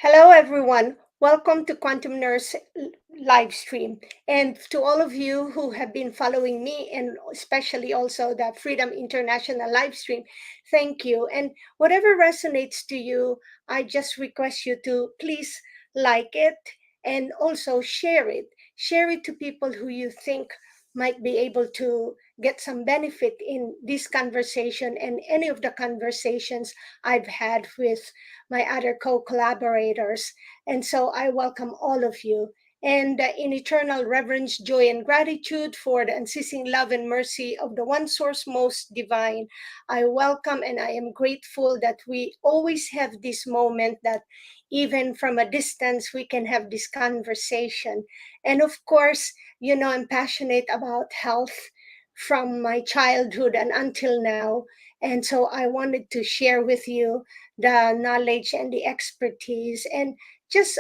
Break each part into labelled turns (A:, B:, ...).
A: Hello, everyone. Welcome to Quantum Nurse Livestream. And to all of you who have been following me, and especially also the Freedom International Livestream, thank you. And whatever resonates to you, I just request you to please like it and also share it. Share it to people who you think might be able to get some benefit in this conversation and any of the conversations I've had with my other co collaborators. And so I welcome all of you. And in eternal reverence, joy, and gratitude for the unceasing love and mercy of the one source most divine, I welcome and I am grateful that we always have this moment that even from a distance we can have this conversation. And of course, I'm passionate about health from my childhood and until now. And so I wanted to share with you the knowledge and the expertise and just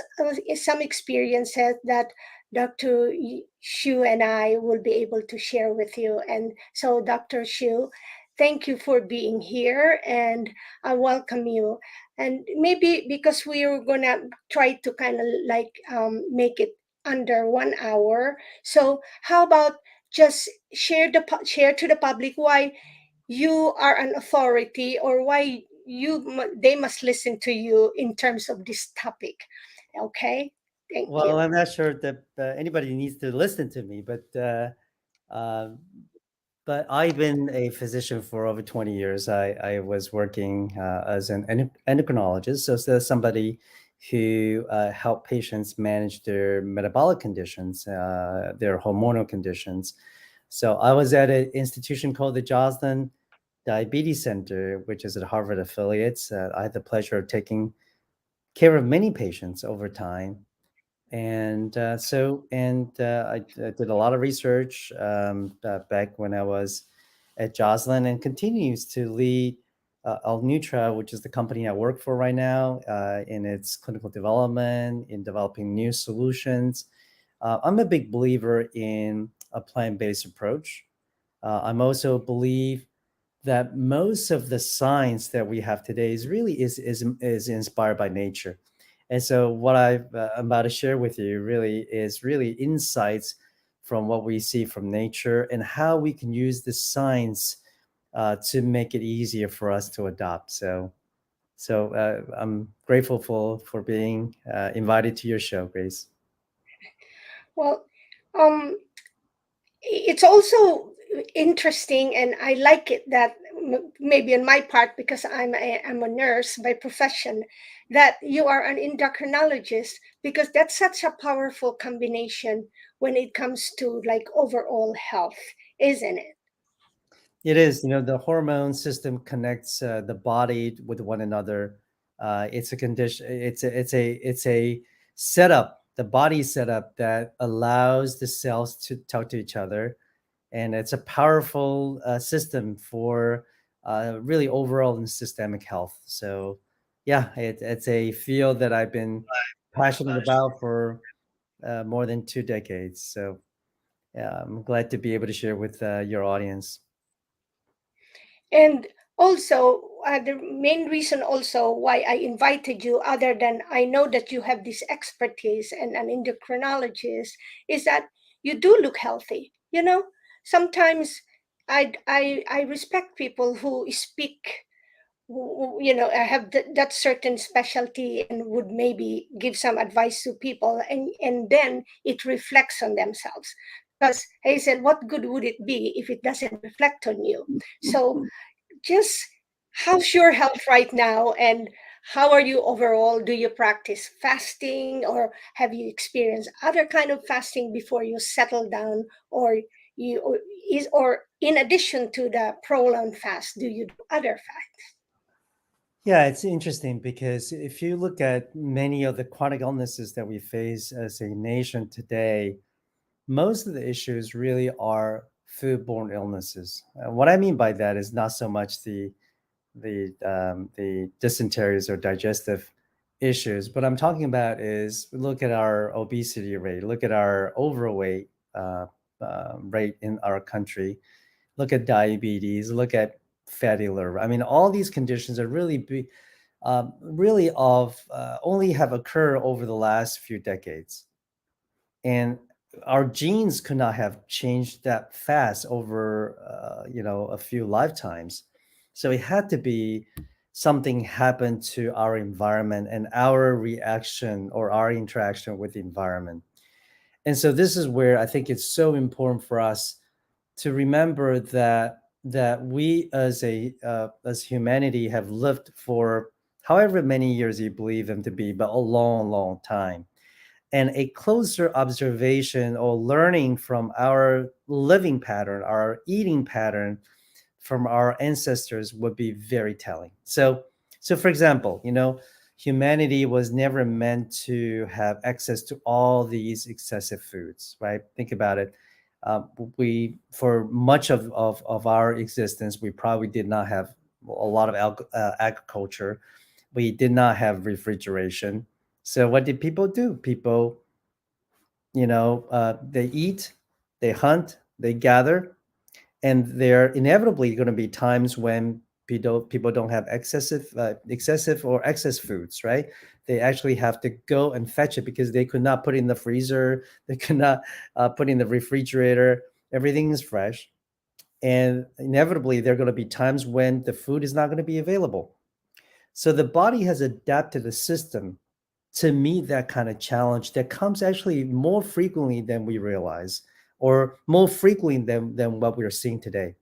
A: some experiences that Dr. Shu and I will be able to share with you. And so, Dr. Shu, thank you for being here and I welcome you. And maybe because we are going to try to kind of make it under 1 hour. So, how about just share to the public why you are an authority or why they must listen to you in terms of this topic. Okay, thank
B: Well,
A: you.
B: I'm not sure that anybody needs to listen to me, uh, but I've been a physician for over 20 years. I was working as an endocrinologist, so somebody who helped patients manage their metabolic conditions, their hormonal conditions. So I was at an institution called the Joslin Diabetes Center, which is at Harvard affiliates. I had the pleasure of taking care of many patients over time. I did a lot of research back when I was at Joslin, and continues to lead L-Nutra, which is the company I work for right now, in its clinical development, in developing new solutions. I'm a big believer in a plant-based approach. I'm also believe that most of the science that we have today is inspired by nature. And so what I'm about to share with you really insights from what we see from nature and how we can use the science to make it easier for us to adopt. So I'm grateful for being invited to your show, Grace.
A: Well, um, it's also interesting, and I like it that maybe on my part because I'm a nurse by profession, that you are an endocrinologist because that's such a powerful combination when it comes to like overall health, isn't it?
B: It is, the hormone system connects the body with one another. It's a condition. It's a setup, the body setup that allows the cells to talk to each other, and it's a powerful system for really overall and systemic health. So, yeah, it's a field that I've been passionate about for more than 2 decades. So, yeah, I'm glad to be able to share with your audience.
A: And also, the main reason also why I invited you, other than I know that you have this expertise and an endocrinologist, is that you do look healthy. Sometimes I respect people who speak, have that certain specialty and would maybe give some advice to people, and then it reflects on themselves. Because I said, what good would it be if it doesn't reflect on you? So just how's your health right now and how are you overall? Do you practice fasting or have you experienced other kind of fasting before you settle down, or or in addition to the prolonged fast, do you do other fasts?
B: Yeah, it's interesting because if you look at many of the chronic illnesses that we face as a nation today, most of the issues really are foodborne illnesses. What I mean by that is not so much the dysenteries or digestive issues. What I'm talking about is look at our obesity rate, look at our overweight rate in our country, look at diabetes, look at fatty liver. I mean, all these conditions are really really of only have occurred over the last few decades, and our genes could not have changed that fast over a few lifetimes. So it had to be something happened to our environment and our reaction or our interaction with the environment. And so this is where I think it's so important for us to remember that we as humanity have lived for however many years you believe them to be, but a long, long time. And a closer observation or learning from our living pattern, our eating pattern from our ancestors would be very telling. So for example, humanity was never meant to have access to all these excessive foods, right? Think about it. We, for much of our existence, we probably did not have a lot of agriculture. We did not have refrigeration. So what did people do? People, they eat, they hunt, they gather, and there are inevitably going to be times when people don't have excessive or excess foods, right? They actually have to go and fetch it because they could not put it in the freezer, they could not put it in the refrigerator. Everything is fresh, and inevitably there are going to be times when the food is not going to be available. So the body has adapted a system to meet that kind of challenge that comes actually more frequently than we realize, or more frequently than what we're seeing today.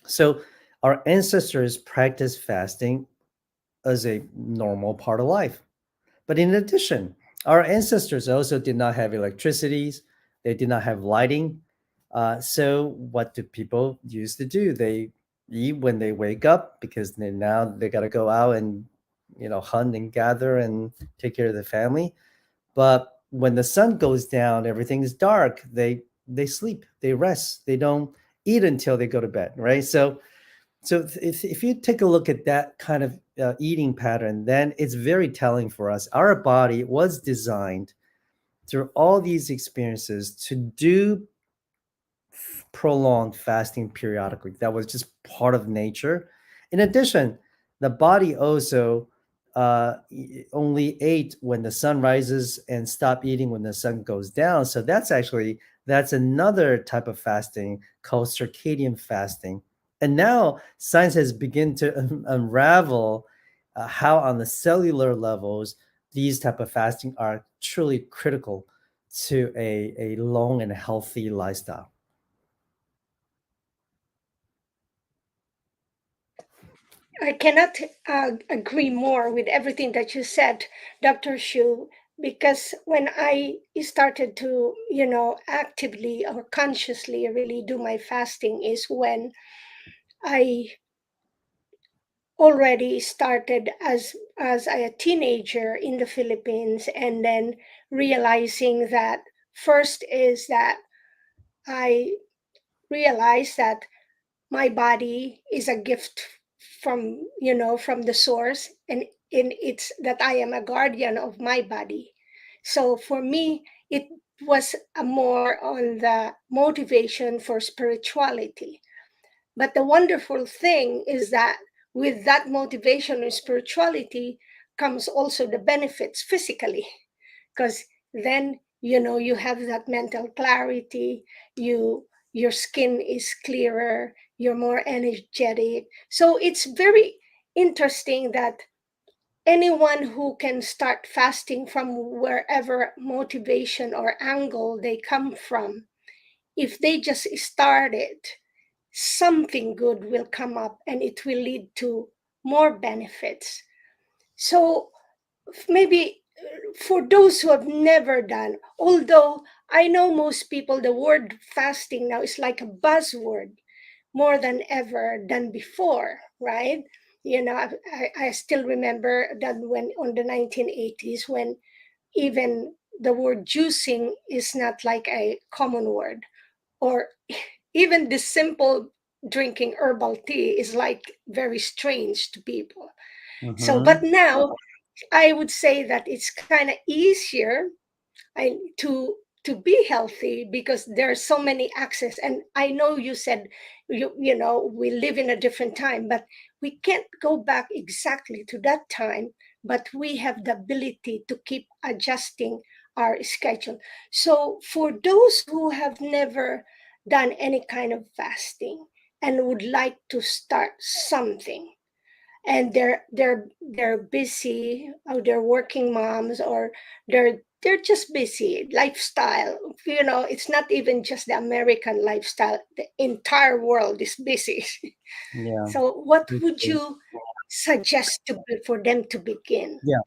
B: So our ancestors practiced fasting as a normal part of life. But in addition, our ancestors also did not have electricities, they did not have lighting. So what do people used to do? They eat when they wake up because now they got to go out and hunt and gather and take care of the family. But when the sun goes down, everything is dark. They sleep, they rest, they don't eat until they go to bed, right? So if you take a look at that kind of eating pattern, then it's very telling for us. Our body was designed through all these experiences to do prolonged fasting periodically. That was just part of nature. In addition, the body also only ate when the sun rises and stop eating when the sun goes down. So that's another type of fasting called circadian fasting. And now science has begun to unravel how on the cellular levels these type of fasting are truly critical to a long and healthy lifestyle.
A: I cannot agree more with everything that you said, Dr. Shu, because when I started to, actively or consciously really do my fasting is when I already started as a teenager in the Philippines, and then realizing that first is that I realized that my body is a gift from from the source, and in it's that I am a guardian of my body. So for me it was a more on the motivation for spirituality. But the wonderful thing is that with that motivation and spirituality comes also the benefits physically, because then you have that mental clarity, your skin is clearer, you're more energetic. So it's very interesting that anyone who can start fasting from wherever motivation or angle they come from, if they just start it, something good will come up and it will lead to more benefits. So maybe for those who have never done, although I know most people, the word fasting now is like a buzzword more than ever than before, right? I still remember that when on the 1980s, when even the word juicing is not like a common word, or even the simple drinking herbal tea is like very strange to people. So, but
B: Mm-hmm.
A: now I would say that it's kind of easier I, to to be healthy, because there are so many access. And I know you said, we live in a different time, but we can't go back exactly to that time, but we have the ability to keep adjusting our schedule. So for those who have never done any kind of fasting and would like to start something, and they're busy, or they're working moms, or they're just busy lifestyle, it's not even just the American lifestyle, the entire world is busy.
B: Yeah.
A: So what
B: Me
A: would
B: too.
A: you suggest for them to begin?
B: Yeah.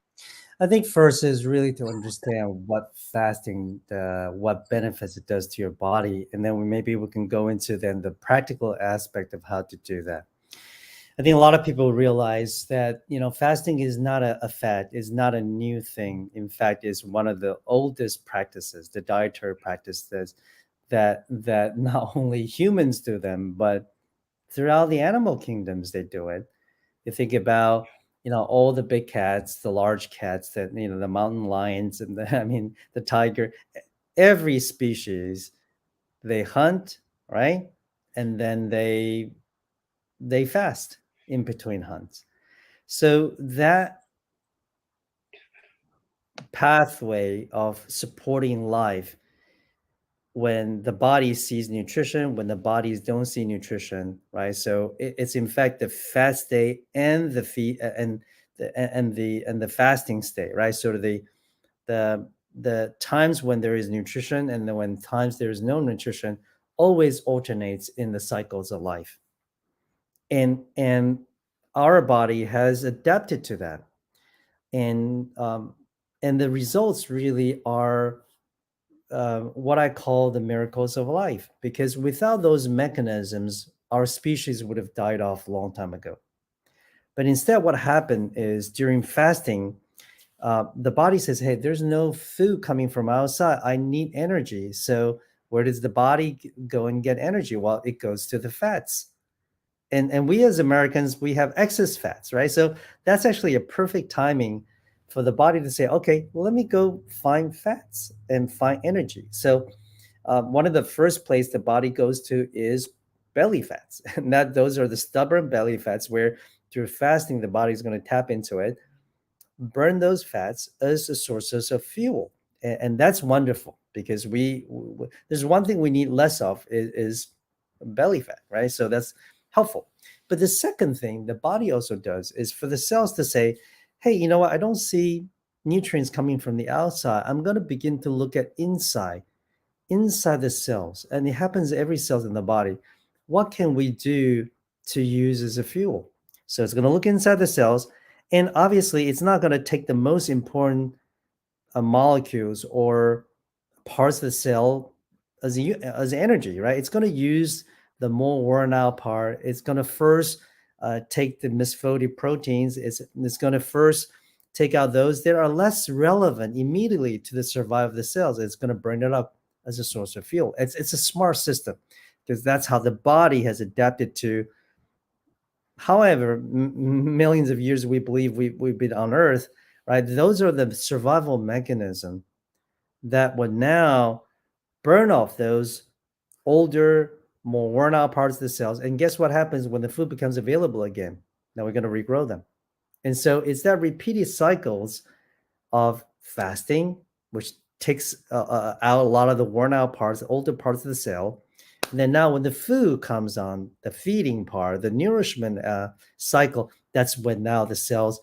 B: I think first is really to understand what fasting, what benefits it does to your body, and then maybe we can go into then the practical aspect of how to do that. I think a lot of people realize that fasting is not a fad, is not a new thing. In fact, is one of the oldest practices, the dietary practices that not only humans do them, but throughout the animal kingdoms they do it. You think about all the big cats, the large cats, that the mountain lions and the I mean the tiger, every species, they hunt, right? And then they fast in between hunts. So that pathway of supporting life, when the body sees nutrition, when the bodies don't see nutrition, right? So it's in fact the fast state and the feed and the fasting state, right? So the the times when there is nutrition and then when times there is no nutrition always alternates in the cycles of life. And our body has adapted to that. And um, and the results really are what I call the miracles of life, because without those mechanisms, our species would have died off a long time ago. But instead, what happened is during fasting, the body says, "Hey, there's no food coming from outside. I need energy." So where does the body go and get energy? Well, it goes to the fats. And we as Americans, we have excess fats, right? So that's actually a perfect timing for the body to say, okay, well, let me go find fats and find energy. So one of the first place the body goes to is belly fats, and that those are the stubborn belly fats where through fasting the body is going to tap into it, burn those fats as a sources of fuel. And that's wonderful, because there's one thing we need less of is belly fat, right? So that's helpful. But the second thing the body also does is for the cells to say, hey, you know what, I don't see nutrients coming from the outside, I'm going to begin to look at inside the cells, and it happens every cell in the body. What can we do to use as a fuel? So it's going to look inside the cells, and obviously it's not going to take the most important molecules or parts of the cell as energy, right? It's going to use the more worn out part. It's going to first take the misfolded proteins. It's going to first take out those that are less relevant immediately to the survival of the cells. It's going to burn it up as a source of fuel. It's a smart system, because that's how the body has adapted to. However, millions of years we believe we've been on Earth, right? Those are the survival mechanism that would now burn off those older, more worn out parts of the cells. And guess what happens when the food becomes available again? Now we're going to regrow them. And so it's that repeated cycles of fasting, which takes out a lot of the worn out parts, the older parts of the cell. And then now when the food comes on, the feeding part, the nourishment cycle, that's when now the cells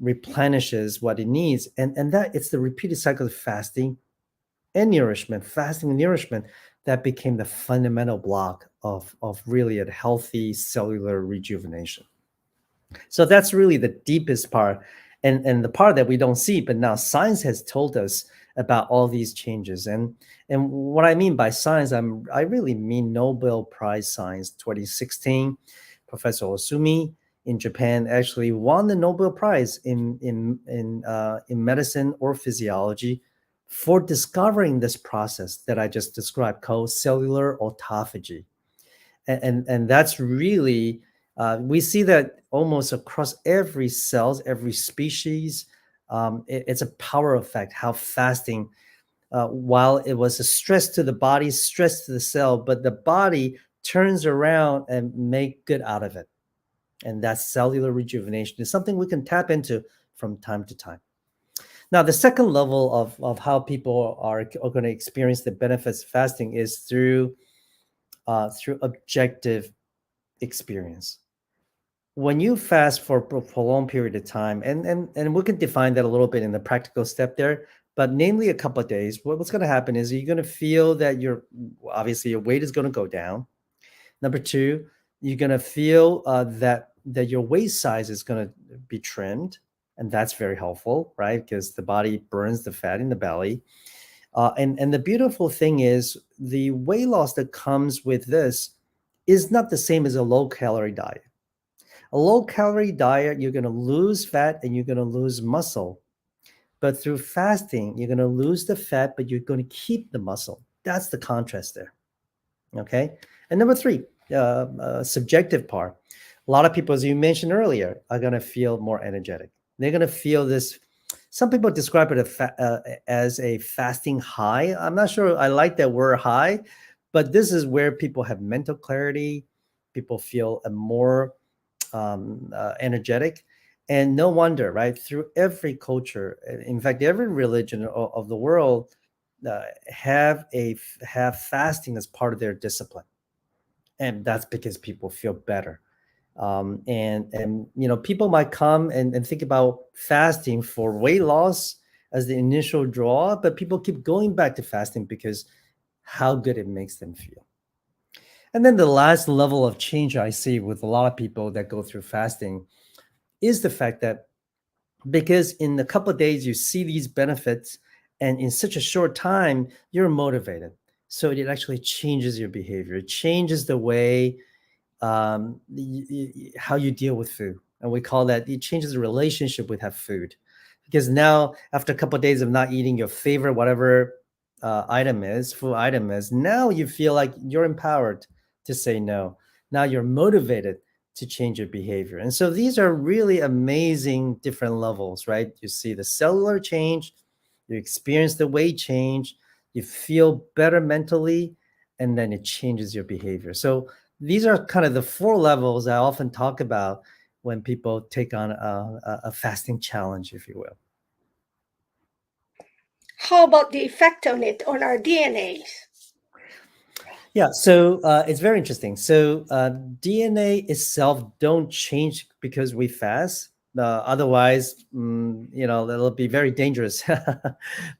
B: replenishes what it needs. And that it's the repeated cycle of fasting and nourishment, fasting and nourishment, that became the fundamental block of really a healthy cellular rejuvenation. So that's really the deepest part, and the part that we don't see, but now science has told us about all these changes. And what I mean by science, I really mean Nobel Prize science. 2016, Professor Osumi in Japan actually won the Nobel Prize in medicine or physiology for discovering this process that I just described called cellular autophagy. And that's really we see that almost across every cells, every species. It's a power effect how fasting while it was a stress to the body, stress to the cell, but the body turns around and make good out of it. And that cellular rejuvenation is something we can tap into from time to time. Now, the second level of how people are going to experience the benefits of fasting is through objective experience. When you fast for a prolonged period of time, and we can define that a little bit in the practical step there, but namely a couple of days, what's going to happen is you're going to feel that obviously your weight is going to go down. Number two, you're going to feel that your waist size is going to be trimmed, and that's very helpful, right? Because the body burns the fat in the belly. And the beautiful thing is the weight loss that comes with this is not the same as a low-calorie diet. A low-calorie diet, you're going to lose fat and you're going to lose muscle. But through fasting, you're going to lose the fat, but you're going to keep the muscle. That's the contrast there. Okay. And number three, subjective part. A lot of people, as you mentioned earlier, are going to feel more energetic. They're going to feel this. Some people describe it as a fasting high. I'm not sure I like that word high, but this is where people have mental clarity. People feel more energetic. And no wonder, right? Through every culture, in fact, every religion of the world, have fasting as part of their discipline, and that's because people feel better. And people might come and think about fasting for weight loss as the initial draw, but people keep going back to fasting because how good it makes them feel. And then the last level of change I see with a lot of people that go through fasting is the fact that because in a couple of days you see these benefits, and in such a short time you're motivated, so it actually changes your behavior. It changes the way how you deal with food, and we call that, it changes the relationship with food, because now after a couple of days of not eating your favorite whatever food item is, now you feel like you're empowered to say no. Now you're motivated to change your behavior. And so these are really amazing different levels, right? You see the cellular change, you experience the weight change, you feel better mentally, and then it changes your behavior. So these are kind of the four levels I often talk about when people take on a fasting challenge, if you will.
A: How about the effect on it on our DNAs?
B: Yeah, so it's very interesting. So DNA itself don't change because we fast. Otherwise, it'll be very dangerous.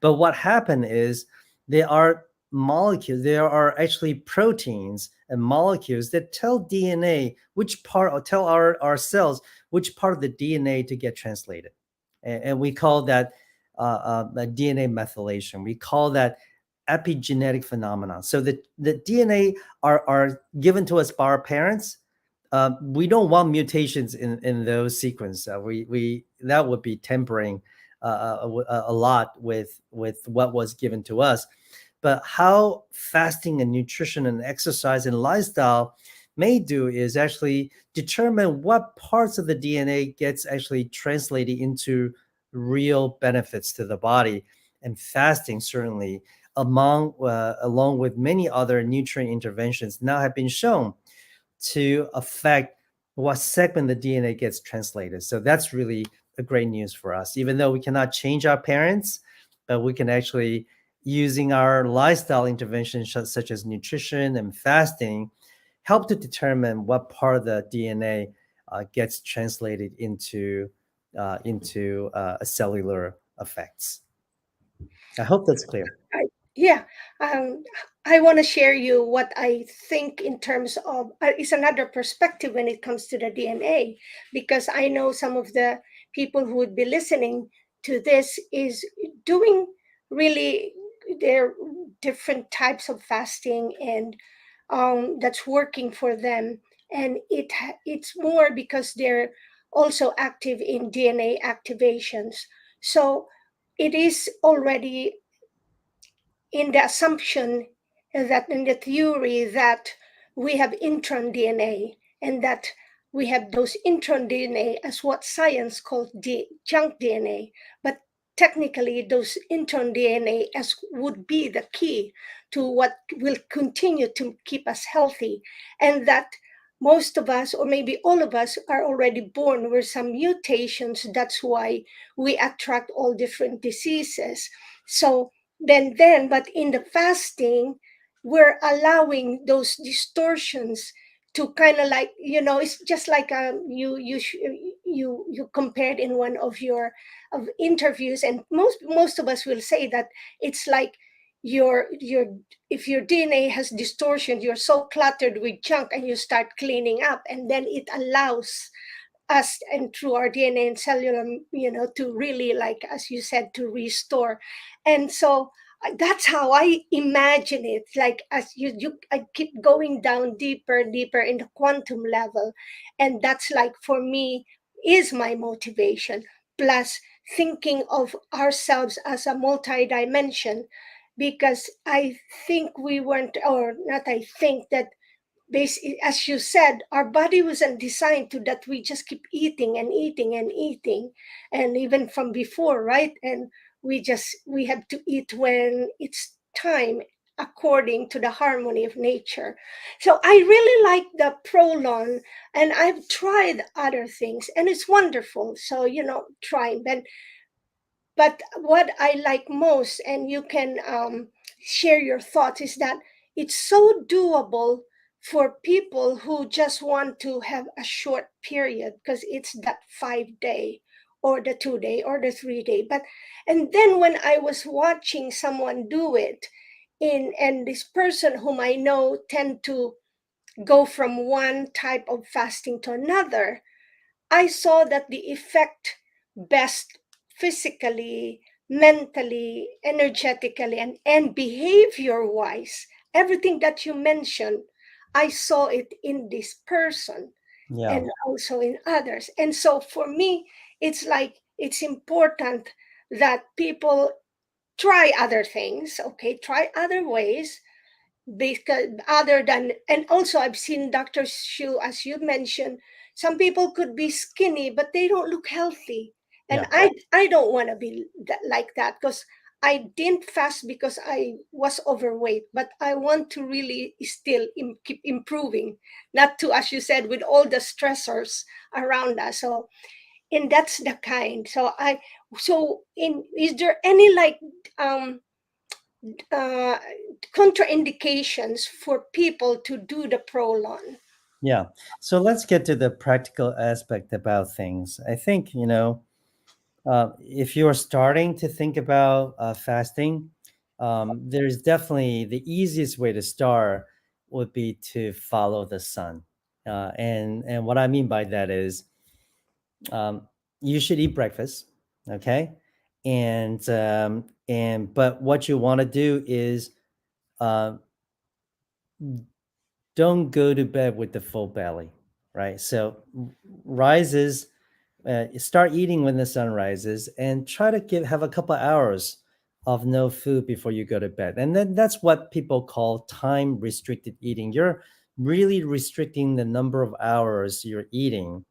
B: But what happened is there are molecules, there are actually proteins and molecules that tell DNA which part, or tell our cells which part of the DNA to get translated. And we call that DNA methylation. We call that epigenetic phenomenon. So the DNA are given to us by our parents. We don't want mutations in those sequence. We that would be tampering a lot with what was given to us. But how fasting and nutrition and exercise and lifestyle may do is actually determine what parts of the DNA gets actually translated into real benefits to the body. And fasting certainly, along with many other nutrient interventions, now have been shown to affect what segment the DNA gets translated. So that's really a great news for us. Even though we cannot change our parents, but we can actually, using our lifestyle interventions such as nutrition and fasting, help to determine what part of the DNA gets translated into cellular effects. I hope that's clear.
A: Yeah, um, I want to share you what I think in terms of is another perspective when it comes to the DNA, because I know some of the people who would be listening to this is doing really their different types of fasting, and that's working for them, and it's more because they're also active in DNA activations. So it is already in the assumption that in the theory that we have intron DNA, and that we have those intron DNA as what science calls junk DNA. But technically those intern DNA as would be the key to what will continue to keep us healthy, and that most of us, or maybe all of us, are already born with some mutations. That's why we attract all different diseases. So but in the fasting, we're allowing those distortions to kind of like, it's just like you compared in one of your of interviews, and most of us will say that it's like your if your DNA has distortion, you're so cluttered with junk, and you start cleaning up, and then it allows us, and through our DNA and cellular, to really, like as you said, to restore. And so that's how I imagine it. Like as I keep going down deeper and deeper in the quantum level, and that's like for me is my motivation. Plus thinking of ourselves as a multi-dimension, because I think we weren't, or not, I think that as you said, our body wasn't designed to that we just keep eating and eating and eating, and even from before, right? And we have to eat when it's time, according to the harmony of nature. So I really like the Prolon, and I've tried other things, and it's wonderful. So trying, but what I like most, and you can share your thoughts, is that it's so doable for people who just want to have a short period, because it's that 5 day or the 2 day or the 3 day. But and then when I was watching someone do it, and this person whom I know tend to go from one type of fasting to another, I saw that the effect best physically, mentally, energetically, and behavior wise, everything that you mentioned, I saw it in this person
B: Yeah.
A: and also in others. And so for me, it's like it's important that people try other things, okay, try other ways, because other than, and also I've seen Dr. Shu, as you mentioned, some people could be skinny but they don't look healthy, and
B: Yeah.
A: I don't want to be like that, because I didn't fast because I was overweight, but I want to really still keep improving, not to, as you said, with all the stressors around us. So, and that's the kind. So in is there any like um uh, contraindications for people to do the Prolon?
B: Yeah. So let's get to the practical aspect about things. I think, if you're starting to think about fasting, there's definitely the easiest way to start would be to follow the sun. And what I mean by that is, um, you should eat breakfast, okay? And but what you want to do is, uh, don't go to bed with the full belly, right? So rises, start eating when the sun rises, and try to have a couple hours of no food before you go to bed. And then that's what people call time restricted eating. You're really restricting the number of hours you're eating.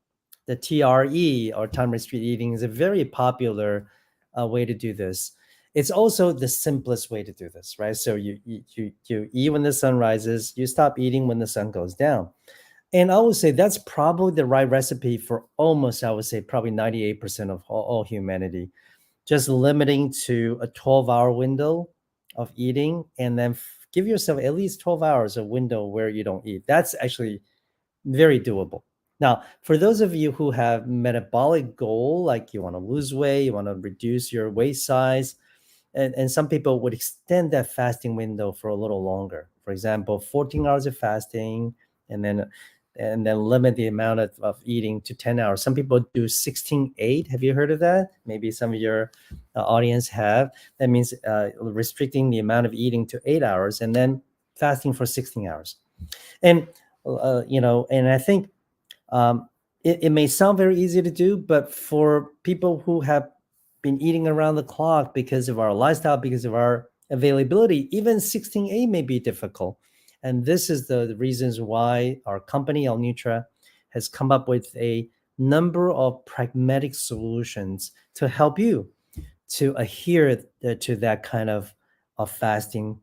B: The TRE, or time restricted eating, is a very popular way to do this. It's also the simplest way to do this, right? So you eat when the sun rises, you stop eating when the sun goes down. And I would say that's probably the right recipe for almost, I would say, probably 98% of all humanity. Just limiting to a 12-hour window of eating, and then give yourself at least 12 hours of window where you don't eat. That's actually very doable. Now, for those of you who have metabolic goal, like you want to lose weight, you want to reduce your waist size, and some people would extend that fasting window for a little longer. For example, 14 hours of fasting, and then limit the amount of eating to 10 hours. Some people do 16-8. Have you heard of that? Maybe some of your audience have. That means restricting the amount of eating to 8 hours and then fasting for 16 hours. And and I think, um, it may sound very easy to do, but for people who have been eating around the clock because of our lifestyle, because of our availability, even 16-8 may be difficult. And this is the reasons why our company, L-Nutra, has come up with a number of pragmatic solutions to help you to adhere to that kind of fasting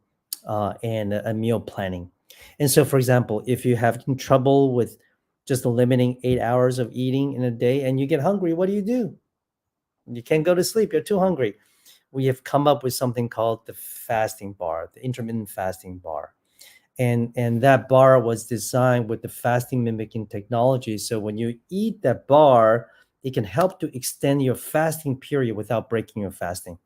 B: and meal planning. And so, for example, if you have trouble with just limiting 8 hours of eating in a day and you get hungry, what do? You can't go to sleep. You're too hungry. We have come up with something called the fasting bar, the intermittent fasting bar. And that bar was designed with the fasting mimicking technology. So when you eat that bar, it can help to extend your fasting period without breaking your fasting.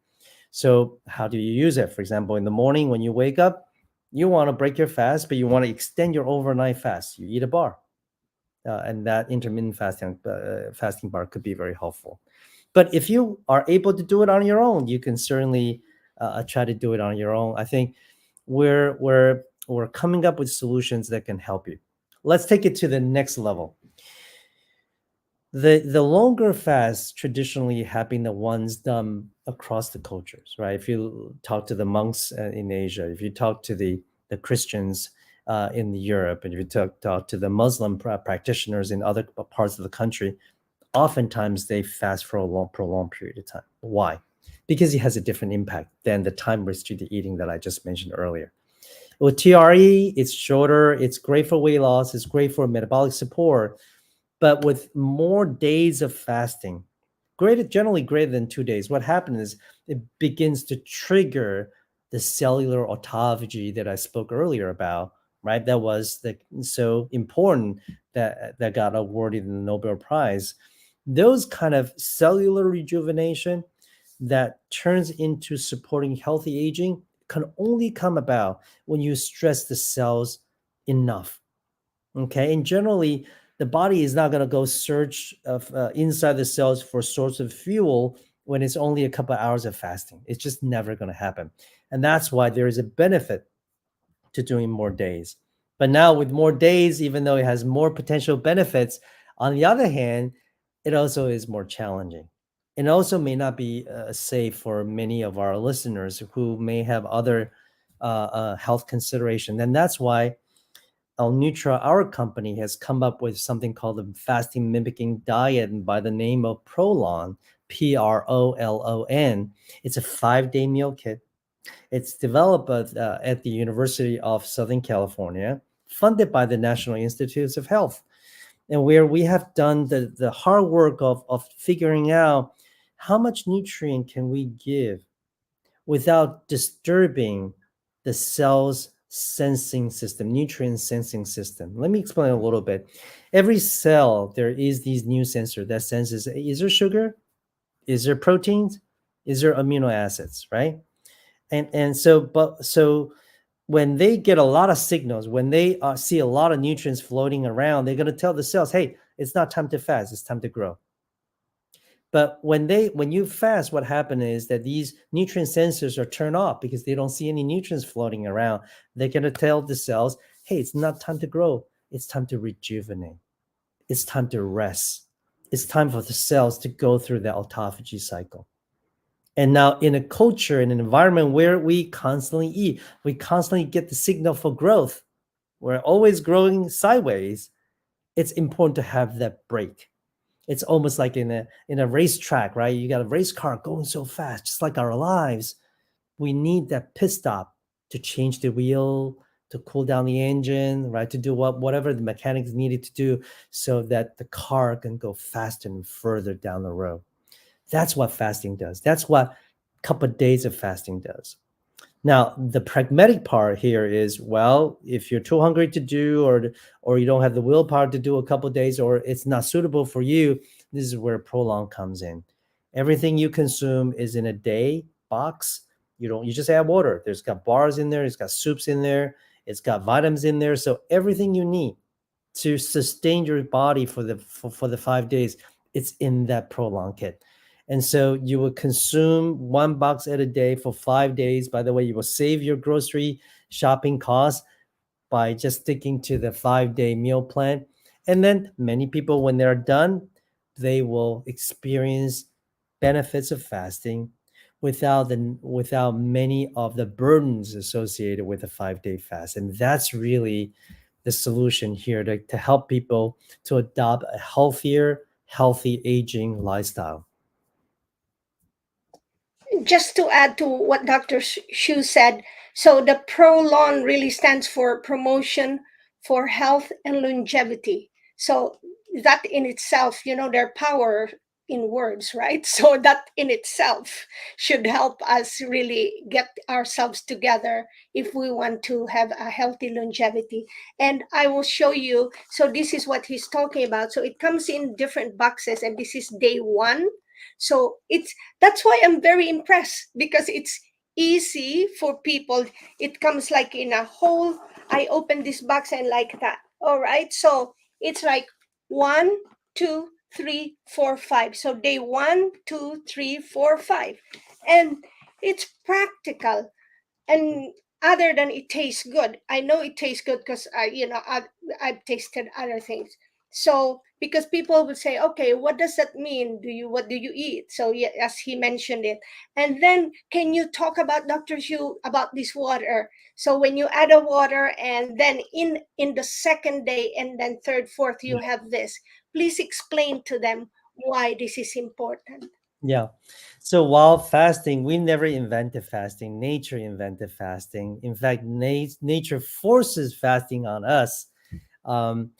B: So how do you use it? For example, in the morning when you wake up, you want to break your fast, but you want to extend your overnight fast. You eat a bar, and that intermittent fasting bar could be very helpful. But if you are able to do it on your own, you can certainly try to do it on your own. I think we're coming up with solutions that can help you. Let's take it to the next level. The longer fasts traditionally have been the ones done across the cultures, right? If you talk to the monks in Asia, if you talk to the Christians in Europe, and if you talk to the Muslim practitioners in other parts of the country, oftentimes they fast for a prolonged period of time. Why? Because it has a different impact than the time restricted eating that I just mentioned earlier. With TRE, it's shorter, it's great for weight loss, it's great for metabolic support, but with more days of fasting, generally greater than 2 days, what happens is it begins to trigger the cellular autophagy that I spoke earlier about, right? That was so important that got awarded the Nobel Prize. Those kind of cellular rejuvenation that turns into supporting healthy aging can only come about when you stress the cells enough. Okay, and generally the body is not going to go search inside the cells for source of fuel when it's only a couple of hours of fasting. It's just never going to happen, and that's why there is a benefit to doing more days. But now with more days, even though it has more potential benefits, on the other hand, it also is more challenging. It also may not be safe for many of our listeners who may have other health consideration. And that's why L-Nutra, our company, has come up with something called a fasting mimicking diet by the name of Prolon, Prolon. It's a 5-day meal kit. It's developed at the University of Southern California, funded by the National Institutes of Health, and where we have done the hard work of figuring out how much nutrient can we give without disturbing the cell's sensing system, nutrient sensing system. Let me explain a little bit. Every cell, there is these new sensor that senses, is there sugar? Is there proteins? Is there amino acids, right? And so when they get a lot of signals, when they see a lot of nutrients floating around, they're going to tell the cells, hey, it's not time to fast, it's time to grow. But when you fast, what happens is that these nutrient sensors are turned off because they don't see any nutrients floating around. They're going to tell the cells, hey, it's not time to grow. It's time to rejuvenate. It's time to rest. It's time for the cells to go through the autophagy cycle. And now in a culture, in an environment where we constantly eat, we constantly get the signal for growth. We're always growing sideways. It's important to have that break. It's almost like in a racetrack, right? You got a race car going so fast, just like our lives. We need that pit stop to change the wheel, to cool down the engine, right? To do whatever the mechanics needed to do so that the car can go faster and further down the road. That's what fasting does. That's what a couple of days of fasting does. Now, the pragmatic part here is, well, if you're too hungry to do, or you don't have the willpower to do a couple of days, or it's not suitable for you, this is where Prolong comes in. Everything you consume is in a day box. You just add water. There's got bars in there, it's got soups in there, it's got vitamins in there. So everything you need to sustain your body for the 5 days, it's in that Prolong kit. And so you will consume one box at a day for 5 days. By the way, you will save your grocery shopping costs by just sticking to the 5-day meal plan. And then many people, when they're done, they will experience benefits of fasting without many of the burdens associated with a 5-day fast. And that's really the solution here to help people to adopt a healthy aging lifestyle.
A: just to add to what Dr. Shu said, so the PROLON really stands for promotion for health and longevity. So that in itself, their power in words, right? So that in itself should help us really get ourselves together if we want to have a healthy longevity. And I will show you. So this is what he's talking about. So it comes in different boxes, and this is day one. So that's why I'm very impressed, because it's easy for people. It comes like in a whole. I open this box and like that. All right. So it's like 1, 2, 3, 4, 5. So day 1, 2, 3, 4, 5. And it's practical. And other than it tastes good, I know it tastes good because I've tasted other things. So because people would say, okay, what does that mean? What do you eat? So yeah, as he mentioned it. And then can you talk about, Dr. Shu, about this water? So when you add a water, and then in the second day, and then third, fourth, you have this. Please explain to them why this is important.
B: Yeah. So while fasting, we never invented fasting. Nature invented fasting. In fact, nature forces fasting on us. Um,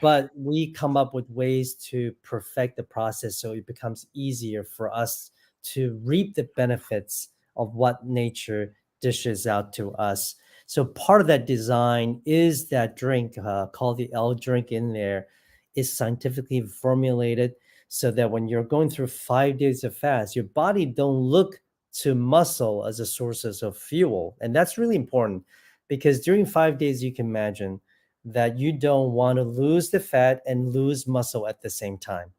B: but we come up with ways to perfect the process so it becomes easier for us to reap the benefits of what nature dishes out to us. So part of that design is that drink called the L drink in there is scientifically formulated so that when you're going through 5 days of fast, your body don't look to muscle as a source of fuel. And that's really important because during 5 days, you can imagine that you don't want to lose the fat and lose muscle at the same time.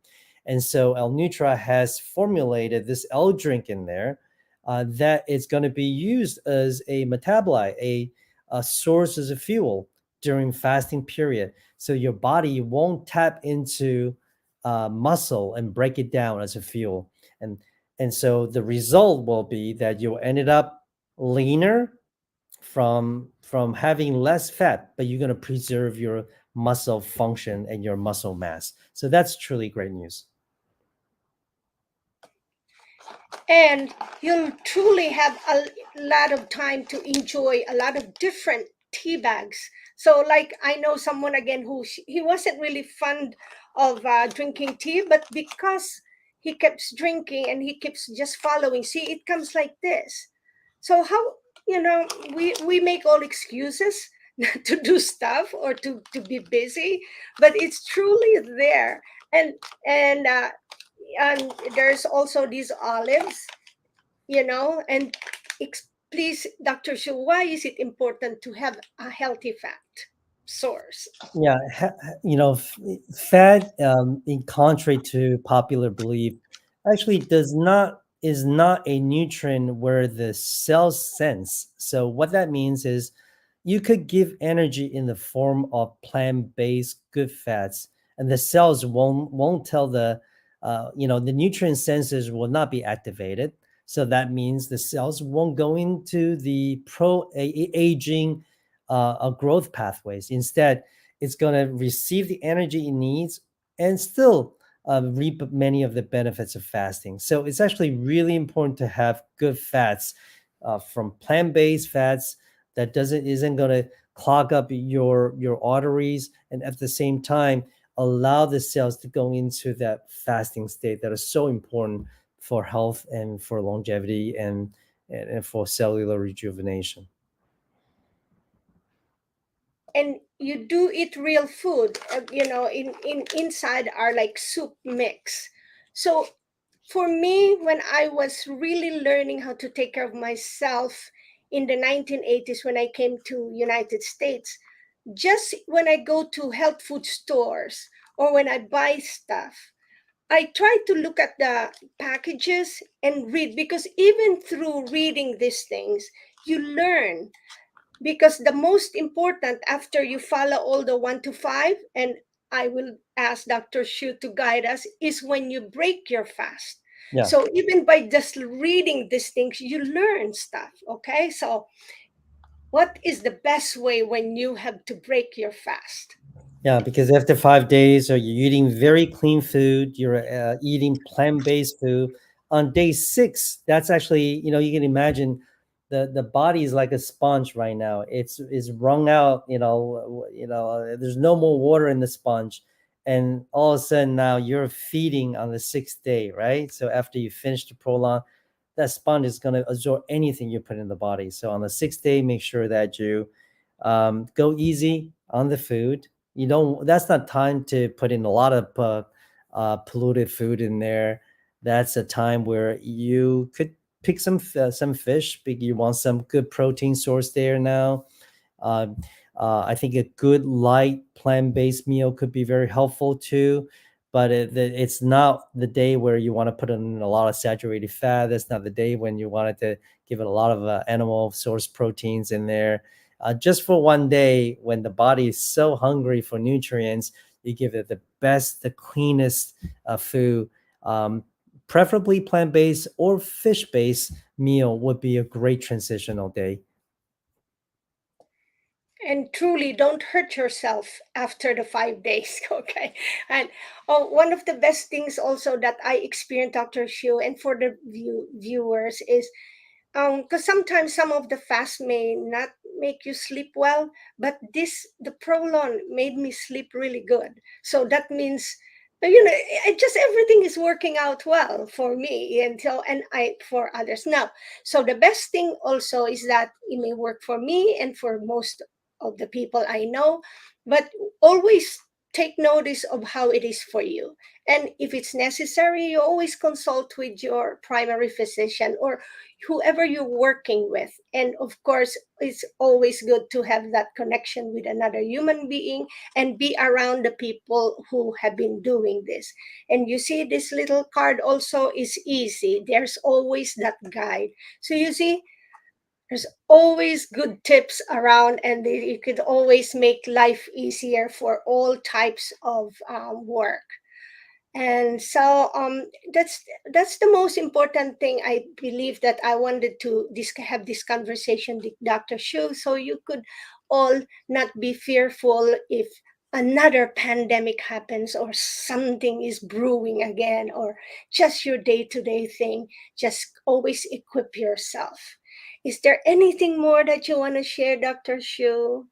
B: And so L-Nutra has formulated this L drink in there that is going to be used as a metabolite, a source as a fuel during fasting period. So your body won't tap into muscle and break it down as a fuel. And so the result will be that you'll ended up leaner from having less fat, but you're going to preserve your muscle function and your muscle mass. So that's truly great news.
A: And you'll truly have a lot of time to enjoy a lot of different tea bags. So like I know someone again who he wasn't really fond of drinking tea, but because he keeps drinking and he keeps just following, see, it comes like this. So how, we make all excuses to do stuff or to be busy, but it's truly there. And and uh, and there's also these olives, and please, Dr. Shu, why is it important to have a healthy fat source?
B: Yeah, fat, in contrary to popular belief, actually does not is not a nutrient where the cells sense. So what that means is you could give energy in the form of plant-based good fats, and the cells won't tell the nutrient sensors will not be activated. So that means the cells won't go into the aging growth pathways. Instead, it's going to receive the energy it needs and still reap many of the benefits of fasting. So it's actually really important to have good fats from plant-based fats that isn't going to clog up your arteries, and at the same time allow the cells to go into that fasting state that is so important for health and for longevity and for cellular rejuvenation.
A: And you do eat real food, in inside are like soup mix. So for me, when I was really learning how to take care of myself in the 1980s, when I came to United States, just when I go to health food stores or when I buy stuff, I try to look at the packages and read, because even through reading these things, you learn. Because the most important, after you follow all the 1 to 5, and I will ask Dr. Shu to guide us, is when you break your fast.
B: Yeah.
A: So even by just reading these things, you learn stuff. Okay, so what is the best way when you have to break your fast?
B: Yeah, because after 5 days, you're eating very clean food, you're eating plant-based food. On day 6, that's actually, you can imagine the body is like a sponge right now. It's wrung out, there's no more water in the sponge, and all of a sudden now you're feeding on the 6th day, right? So after you finish the prolong, that sponge is going to absorb anything you put in the body. So on the 6th day, make sure that you go easy on the food. You don't. That's not time to put in a lot of polluted food in there. That's a time where you could pick some fish. You want some good protein source there now. Uh, I think a good light plant-based meal could be very helpful too, but it's not the day where you want to put in a lot of saturated fat. That's not the day when you wanted to give it a lot of animal source proteins in there. Just for one day, when the body is so hungry for nutrients, you give it the best, the cleanest food. Preferably plant-based or fish-based meal would be a great transitional day.
A: And truly, don't hurt yourself after the 5 days. Okay. And one of the best things also that I experienced, Dr. Shu, and for the viewers, is because sometimes some of the fast may not make you sleep well, but the prolon made me sleep really good. So that means, it just everything is working out well for me, and so, and I for others now. So the best thing also is that it may work for me and for most of the people I know, but always take notice of how it is for you. And if it's necessary, you always consult with your primary physician or whoever you're working with. And of course, it's always good to have that connection with another human being and be around the people who have been doing this. And you see, this little card also is easy. There's always that guide. So you see, there's always good tips around, and you could always make life easier for all types of work. And so that's the most important thing I believe that I wanted to have this conversation with Dr. Shu, so you could all not be fearful if another pandemic happens or something is brewing again, or just your day-to-day thing. Just always equip yourself. Is there anything more that you want to share, Dr. Shu?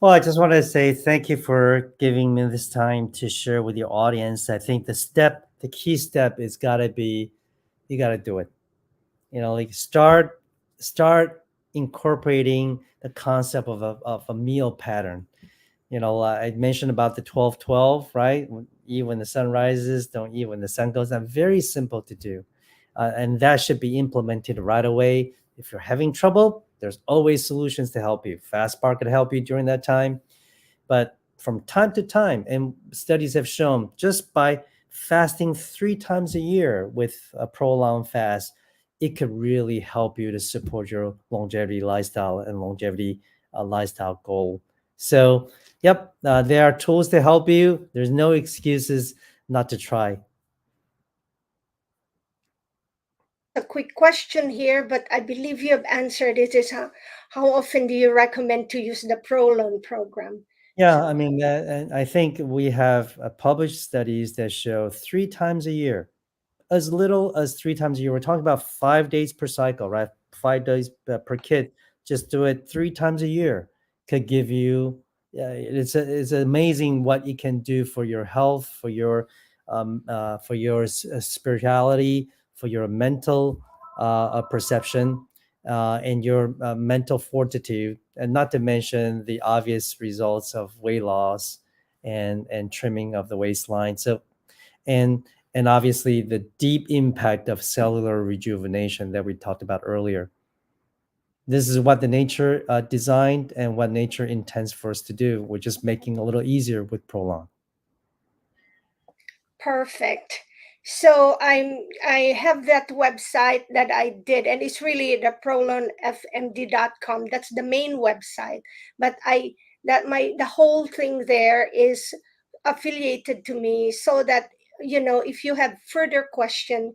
B: Well, I just want to say thank you for giving me this time to share with your audience. I think the key step is got to be, you got to do it. Like start incorporating the concept of a meal pattern. I mentioned about the 12-12, right? Eat when the sun rises, don't eat when the sun goes down. Very simple to do. And that should be implemented right away. If you're having trouble, there's always solutions to help you. FastPar could help you during that time. But from time to time, and studies have shown, just by fasting 3 times a year with a prolonged fast, it could really help you to support your longevity lifestyle and longevity lifestyle goal. So, yep, there are tools to help you. There's no excuses not to try.
A: A quick question here, but I believe you have answered it. Is how often do you recommend to use the Prolon program?
B: Yeah, I mean, and I think we have published studies that show 3 times a year, as little as 3 times a year. We're talking about 5 days per cycle, right? 5 days per kid. Just do it 3 times a year. Could give you. It's amazing what it can do for your health, for your spirituality, for your mental perception, and your mental fortitude, and not to mention the obvious results of weight loss and trimming of the waistline. So and and obviously the deep impact of cellular rejuvenation that we talked about earlier. This is what the nature designed and what nature intends for us to do. We're just making it a little easier with Prolong.
A: Perfect. So I have that website that I did, and it's really the prolonfmd.com. That's the main website. But I that my the whole thing there is affiliated to me, so that if you have further question,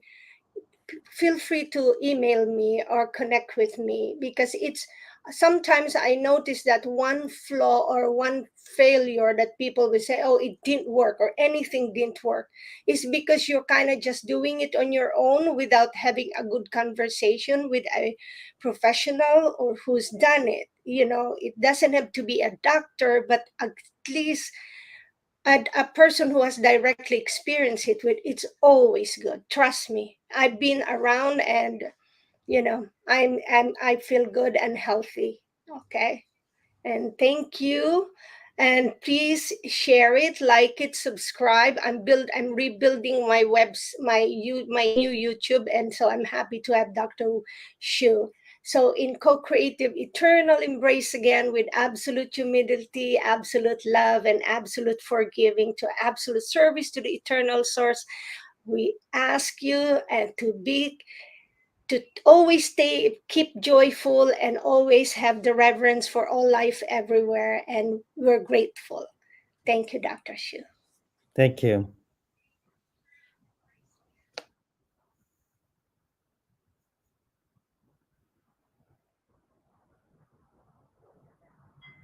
A: feel free to email me or connect with me, because it's sometimes I notice that one flaw or one failure that people will say, oh, it didn't work or anything didn't work, is because you're kind of just doing it on your own without having a good conversation with a professional or who's done it. It doesn't have to be a doctor, but at least a person who has directly experienced it with, it's always good. Trust me, I've been around, and I feel good and healthy. Okay. And thank you. And please share it, like it, subscribe. I'm rebuilding my new YouTube, and so I'm happy to have Dr. Shu. So in co-creative eternal embrace again, with absolute humility, absolute love, and absolute forgiving, to absolute service to the eternal source, we ask you and to always keep joyful, and always have the reverence for all life everywhere, and we're grateful. Thank you, Dr. Shu.
B: Thank you.